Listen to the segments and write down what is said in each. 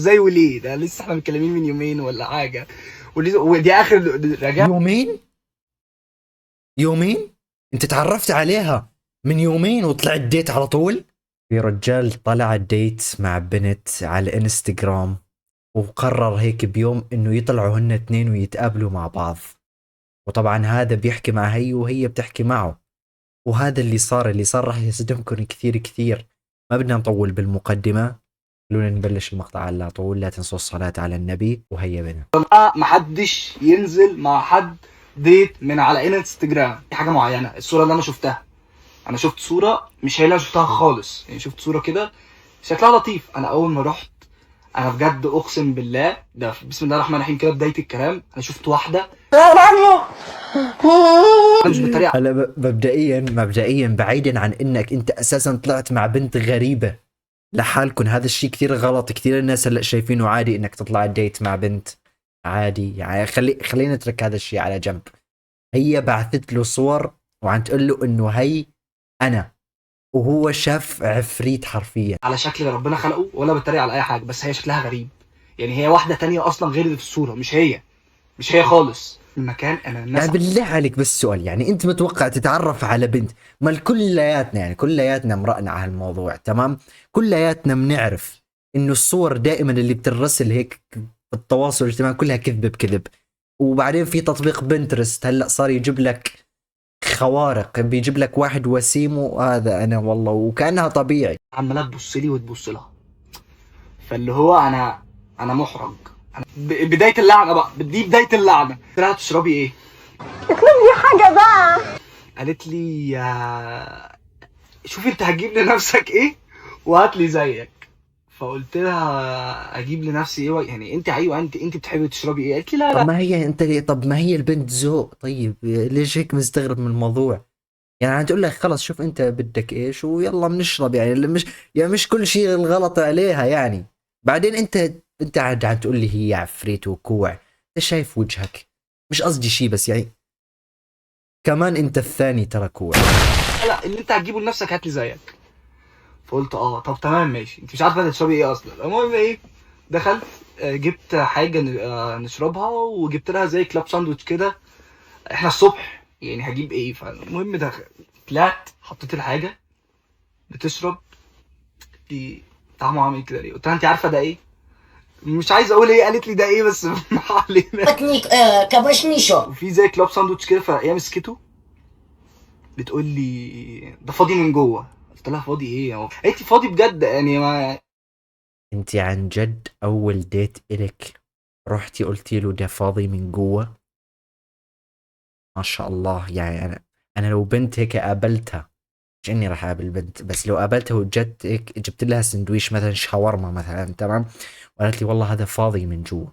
ازاي وليه؟ ده لسه احنا متكلمين من يومين ولا حاجه، ودي اخر رجع. يومين انت تعرفت عليها من يومين وطلعت ديت على طول. في رجال طلع ديت مع بنت على الانستغرام وقرر هيك بيوم انه يطلعوا هن اثنين ويتقابلوا مع بعض، وطبعا هذا بيحكي مع هي وهي بتحكي معه، وهذا اللي صار راح يصدمكم كثير كثير. ما بدنا نطول بالمقدمة، خلونا نبلش المقطع على طول. لا تنسوا الصلاة على النبي وهيا بنا. محدش ينزل مع حد ديت من على انستجرام. دي حاجه معينه. الصوره اللي انا شفتها، انا شفت صوره مش هي اللي انا شفتها خالص، يعني شفت صوره كده شكلها لطيف. انا اول ما رحت، انا بجد اقسم بالله، ده بسم الله الرحمن الرحيم كده بدايه الكلام، انا شفت واحده. انا مش بتريق. هلا مبدئيا بعيدا عن انك انت اساسا طلعت مع بنت غريبة لحالكم، هذا الشيء كثير غلط. كثير الناس هلا شايفينه عادي انك تطلع ديت مع بنت عادي، يعني خلينا نترك هذا الشيء على جنب. هي بعثت له صور وعم تقول له انه هي انا، وهو شاف عفريت حرفيا. على شكل ربنا خلقه، ولا بتريق على اي حاجه، بس هي شكلها غريب. يعني هي واحده تانية اصلا غير اللي في الصوره، مش هي خالص. المكان انا الناس. يعني بالله عليك بس سؤال، يعني انت متوقع تتعرف على بنت؟ ما كلياتنا يعني كلياتنا مرقنا على هالموضوع تمام، كلياتنا بنعرف انه الصور دائما اللي بترسل هيك بالتواصل الاجتماعي كلها كذب بكذب. وبعدين في تطبيق بنترست هلا صار يجيب لك خوارق، بيجيب لك واحد وسيم وهذا انا والله وكانها طبيعي. عماله تبص لي وتبص لها، فاللي هو انا محرج. بدايه اللعنه بقى، دي بدايه اللعنه. قلت لها تشربي ايه؟ اطلب لي حاجة بقى. قالت لي شوفي انت هتجيب لنفسك ايه وهات لي زيك. فقلت لها اجيب لنفسي ايه؟ يعني انت ايوه، انت بتحبي تشربي ايه؟ قالت لي لا طب لا. ما هي انت، طب ما هي البنت ذوق، طيب ليش هيك مستغرب من الموضوع؟ يعني انا تقول لك خلص شوف انت بدك ايش ويلا بنشرب، يعني مش كل شيء الغلط عليها يعني. بعدين انت عم تقول لي هي عفريت وكوع، انت شايف وجهك، مش قصدي شيء بس يعني كمان انت الثاني ترى كوع. لا، اللي انت هتجيبه لنفسك هات لي زيك. فقلت طب تمام ماشي، انت مش عارفه تشربي ايه اصلا. المهم ايه، دخلت جبت حاجه نشربها، وجبت لها زي كلاب ساندوتش كده. احنا الصبح يعني هجيب ايه؟ فالمهم طلعت حطيت الحاجه بتشرب. دي طعمه عامل كده ليه؟ قلت لها انت عارفه ده ايه؟ مش عايز اقول ايه قالت لي ده ايه، بس ما علينا. كبشنيشو. وفي زي كلاب ساندوتش كده، فهي مسكته بتقول لي ده فاضي من جوه. قلت لها فاضي ايه اهو؟ قالت لي فاضي بجد يعني ما. انت عن جد اول ديت الك رحتي قلتي له ده فاضي من جوا؟ ما شاء الله. يعني انا لو بنت هيك قابلتها، مش اني راح اقابل بنت، بس لو قابلتها وجت هيك جبت لها سندويش مثلا شاورما مثلا تمام، وقالت لي والله هذا فاضي من جوا.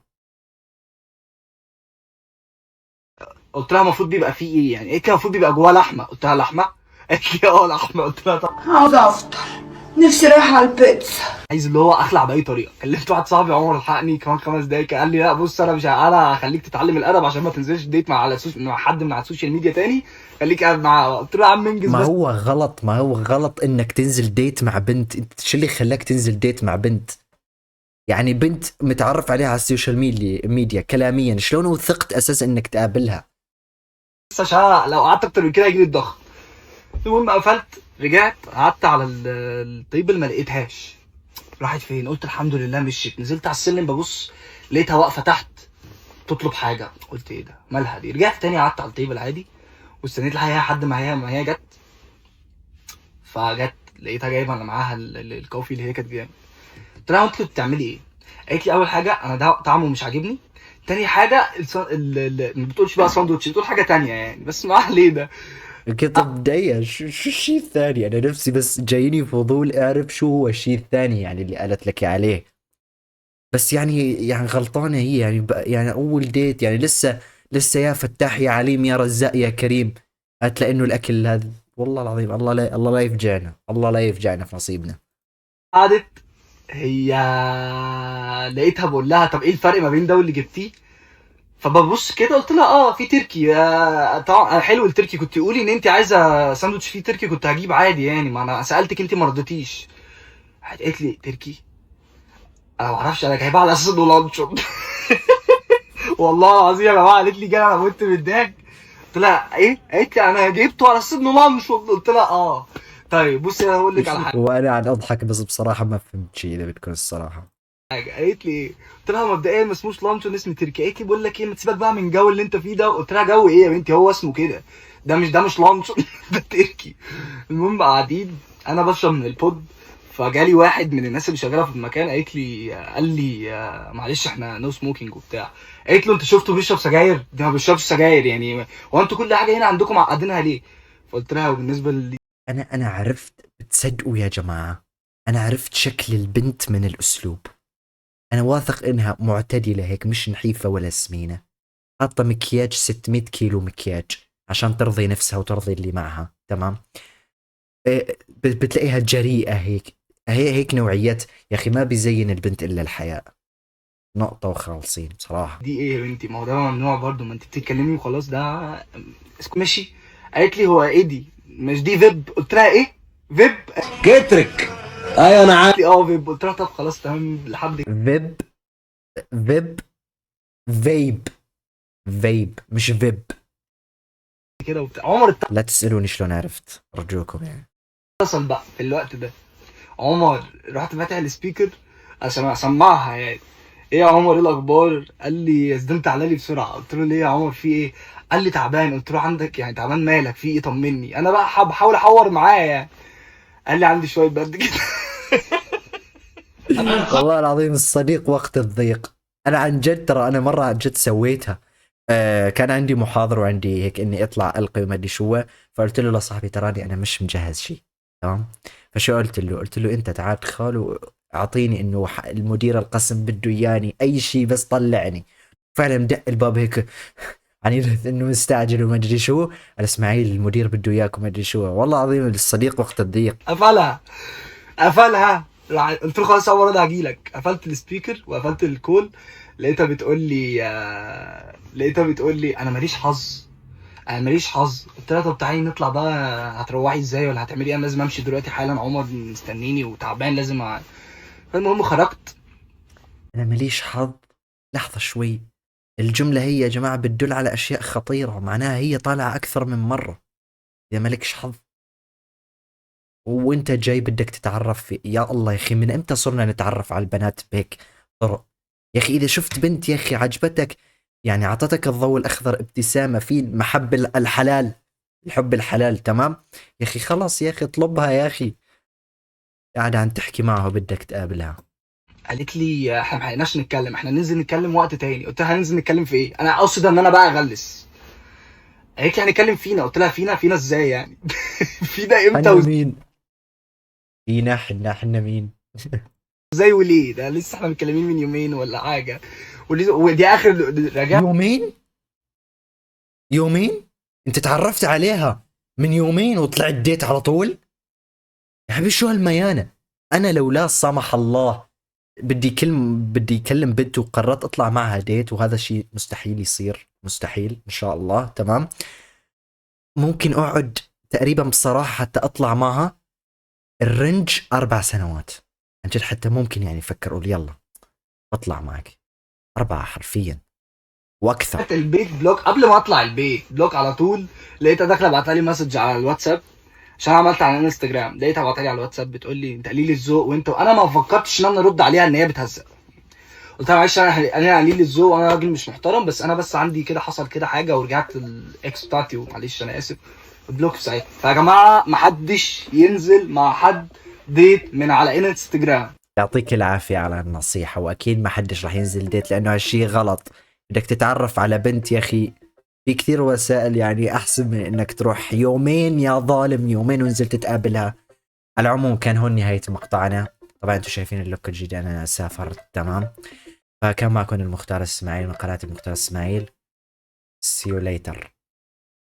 قلت لها المفروض بيبقى فيه ايه يعني؟ قالت لي المفروض بيبقى جواه لحمه. قلت لها لحمه؟ قالت لي لحمه. قلت لها طب عاوزة افطر، نفسي رايحة على البيتزا. عايز اللي هو اخلع باي طريقه. كلمت واحد صاحبي عمر الحقني كمان 5 دقايق، قال لي لا بص انا مش انا هخليك تتعلم الادب عشان ما تنزلش ديت مع حد من على السوشيال ميديا تاني، خليك قاعد معاه. قلت له يا عم انجز ما بس. هو غلط، ما هو غلط انك تنزل ديت مع بنت. انت شو اللي خلاك تنزل ديت مع بنت؟ يعني بنت متعرف عليها على السوشيال ميديا كلاميا، شلون وثقت اساسا انك تقابلها؟ عشان لو قعدت اكتر من كده هيجيلي الضغط. المهم قفلت، رجعت قعدت على التيبل ما لقيتهاش. راحت فين؟ قلت الحمد لله مشيت. نزلت على السلم ببص، لقيتها واقفه تحت تطلب حاجه. قلت ايه ده؟ مالها دي؟ رجعت تاني قعدت على التيبل عادي، واستنيت لحد ما هي جت. فجت لقيتها جايبه انا معاها الكوفي اللي هي كانت جايبه. قلت لها انت بتعملي ايه؟ قالت لي اول حاجه انا ده طعمه مش عاجبني، تاني حاجه ما بتقولش بقى ساندوتش، بتقول حاجه تانية يعني، بس ما علينا. اوكي طب دقيقة، شو الشيء الثاني؟ انا نفسي بس جايني فضول اعرف شو هو الشيء الثاني يعني اللي قالت لك عليه. بس يعني غلطانة هي يعني يعني اول ديت يعني لسه يا فتاح يا عليم يا رزاق يا كريم، هتلاقي انه الاكل هذا والله العظيم الله لا يفجعنا، الله لا يفجعنا في نصيبنا. قعدت هي، لقيتها بقول لها طب ايه الفرق ما بين ده واللي جبتيه؟ فببص كده قلت لها في تركي. طبعا حلو التركي، كنت تقولي ان انت عايزه ساندوتش فيه تركي كنت هجيب عادي يعني، ما انا سالتك انت ما رضيتيش. قالت لي تركي؟ انا ما اعرفش، انا جايبها على اساس انه لانشون. والله العظيم يا جماعه قالت لي كده، انا مت من الضحك. قلت لها ايه؟ قالت لي انا جبته على اساس انه لانشون. قلت لها اه. طيب بصي انا هقول لك على حاجه. وانا عم اضحك بس بصراحه ما فهمت شيء اذا بتكون الصراحه. قالت لي ايه؟ قلت لها مبدئيا ما اسموش لانشون، اسمه تركي. قالت لي بقول لك ايه، ما تسيبك بقى من الجو اللي انت فيه ده. قلت لها جو ايه يا بنتي، هو اسمه كده. ده مش لانشون. ده تركي. المهم قاعدين، انا بشرب من البود، فجالي واحد من الناس اللي شغاله في المكان، قال لي معلش احنا نو سموكينج وبتاع. قالت له انت شفته بيشرب سجاير؟ ده ما بيشربش سجاير يعني، هو انتوا كل حاجه هنا عندكم معقدينها ليه؟ فقلت لها وبالنسبه لي انا عرفت، بتصدقوا يا جماعه، انا عرفت شكل البنت من الاسلوب. انا واثق انها معتدله هيك، مش نحيفه ولا سمينه. حاطه مكياج 600 كيلو مكياج عشان ترضي نفسها وترضي اللي معها، تمام. بتلاقيها جريئه هيك. هيك نوعيات يا اخي، ما بيزين البنت الا الحياء. نقطه وخالصين بصراحه. دي ايه يا بنتي، ما هو ده ممنوع برضه، ما انت بتتكلمي وخلاص ده ماشي. قالت لي هو ايه دي؟ مش دي فيب؟ قلت لها ايه؟ فيب؟ كترك. ايوه انا عارف. قالت لي اه فيب. قلت لها طب خلاص تمام لحد فيب. فيب. فيب. فيب مش فيب. كده وبتاع. عمر لا تسألوني شلون عرفت، ارجوكم يعني. اتصل بقى في الوقت ده. عمر رحت فاتح السبيكر عشان اسمعها يعني. ايه يا عمر، ايه الاخبار؟ قال لي يا زدان تعالى لي بسرعه. قلت له ليه يا عمر، في ايه؟ قال لي تعبان. قلت له عندك يعني تعبان مالك، في ايه؟ طمني. انا بقى بحاول احور معاه يعني. قال لي عندي شويه برد كده. والله العظيم الصديق وقت الضيق. انا عن جد ترى انا مره عن جد سويتها. كان عندي محاضره وعندي هيك اني اطلع القي وما ادري شو. فقلت له لصاحبي تراني انا مش مجهز شيء، تمام. فشو قلت له؟ قلت له انت تعال خال واعطيني انه المدير القسم بده اياني اي شيء بس طلعني. فعلا مدق الباب هيك عن انه مستعجل وما ادري شو. قال اسماعيل المدير بده اياك وما ادري شو. والله العظيم الصديق وقت الضيق. قفلها. قلت له خلاص يا عمر انا هجيلك. قفلت السبيكر وقفلت الكول. لقيتها بتقول لي انا ماليش حظ. انا ماليش حظ. قلت لها طب تعالي نطلع بقى، هتروحي ازاي ولا هتعملي ايه؟ انا لازم امشي دلوقتي حالا، عمر مستنيني وتعبان لازم فالمهم خرجت. انا ماليش حظ. لحظة شوي، الجملة هي يا جماعة بتدل على اشياء خطيرة، معناها هي طالعة اكثر من مرة. اذا مالكش حظ وانت جاي بدك تتعرف يا الله يا اخي، من امتى صرنا نتعرف على البنات بهيك طرق؟ يا اخي اذا شفت بنت يا اخي عجبتك، يعني اعطتك الضوء الاخضر، ابتسامة في محب الحلال، الحب الحلال، تمام. يا اخي خلاص يا اخي اطلبها يا اخي. قاعد عم تحكي معها وبدك تقابلها. قالت لي احنا ما حقناش نتكلم، احنا ننزل نتكلم وقت تاني. قلت لها هننزل نتكلم في ايه؟ انا اقصد ان انا بقى اغلس. قالت لي هنتكلم فينا. قلت لها فينا ازاي يعني؟ فينا امتى حنا مين؟ فينا حنا مين؟ وازاي وليه؟ ده لسه احنا متكلمين من يومين ولا حاجه. ودي اخر رجع. يومين؟ يومين؟ انت تعرفت عليها من يومين وطلعت ديت على طول؟ يا حبيبي شو هالميانة؟ انا لو لا سمح الله بدي اكلم بنت وقررت اطلع معها ديت، وهذا الشيء مستحيل يصير، مستحيل ان شاء الله، تمام. ممكن اقعد تقريبا بصراحة حتى اطلع معها الرنج 4 سنوات. عن جد حتى ممكن يعني افكر اقول يلا اطلع معك 4 حرفيا واكثر. البيت بلوك قبل ما اطلع البيت، بلوك على طول. لقيتها داخله بعتها لي مسج على الواتساب عشان عملت على الانستجرام. لقيتها بعتها لي على الواتساب بتقول لي انت قليل الذوق وانت، انا ما فكرتش ان انا ارد عليها ان هي بتهزق. قلت لها معلش انا قليل الذوق وانا راجل مش محترم، بس انا بس عندي كده حصل كده حاجه ورجعت الاكس بتاعتي ومعلش انا اسف. بلوك في ساعتها. فيا جماعه محدش ينزل مع حد ديت من على انستجرام. يعطيك العافية على النصيحة، وأكيد ما حدش راح ينزل ديت لأنه هالشي غلط. بدك تتعرف على بنت يا أخي في كثير وسائل يعني أحسن من إنك تروح يومين يا ظالم، يومين ونزلت تقابلها. على العموم كان هون نهاية مقطعنا. طبعا أنتم شايفين اللوك الجديد، أنا سافرت، تمام. فكان معكم المختار اسماعيل من قناة المختار اسماعيل. See you later.